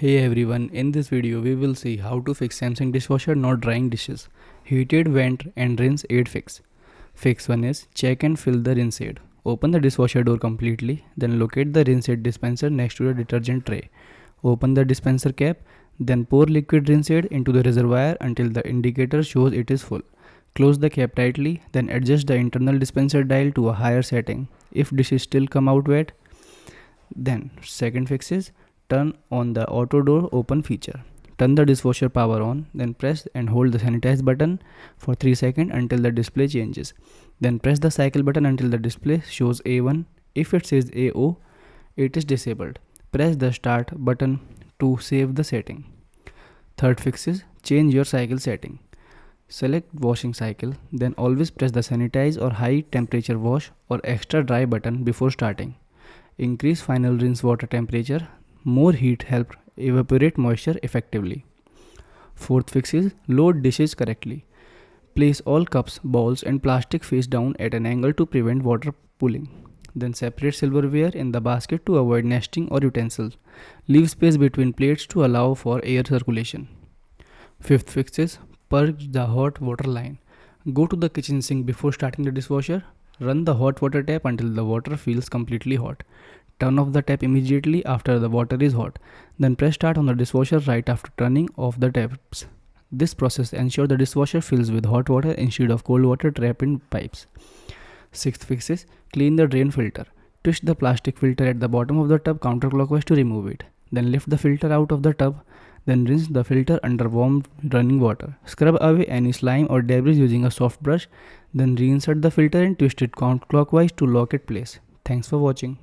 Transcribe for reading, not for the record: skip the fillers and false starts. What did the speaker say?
Hey everyone, in this video we will see how to fix Samsung dishwasher not drying dishes. Heated vent and rinse aid fix. Fix 1 is check and fill the rinse aid. Open the dishwasher door completely, then locate the rinse aid dispenser next to the detergent tray. Open the dispenser cap, then pour liquid rinse aid into the reservoir until the indicator shows it is full. Close the cap tightly, then adjust the internal dispenser dial to a higher setting. If dishes still come out wet, then second fix is turn on the auto door open feature. Turn the dishwasher power on, then press and hold the sanitize button for 3 seconds until the display changes. Then press the cycle button until the display shows A1. If it says AO, it is disabled. Press the start button to save the setting. Third fix is change your cycle setting. Select washing cycle, then always press the sanitize or high temperature wash or extra dry button before starting. Increase final rinse water temperature. More heat helps evaporate moisture effectively. Fourth fix is load dishes correctly. Place all cups, bowls and plastic face down at an angle to prevent water pooling. Then separate silverware in the basket to avoid nesting or utensils. Leave space between plates to allow for air circulation. Fifth fix is purge the hot water line. Go to the kitchen sink before starting the dishwasher. Run the hot water tap until the water feels completely hot. Turn off the tap immediately after the water is hot. Then press start on the dishwasher right after turning off the taps. This process ensures the dishwasher fills with hot water instead of cold water trapped in pipes. Sixth fix is clean the drain filter. Twist the plastic filter at the bottom of the tub counterclockwise to remove it. Then lift the filter out of the tub. Then rinse the filter under warm running water. Scrub away any slime or debris using a soft brush. Then reinsert the filter and twist it counterclockwise to lock it place. Thanks for watching.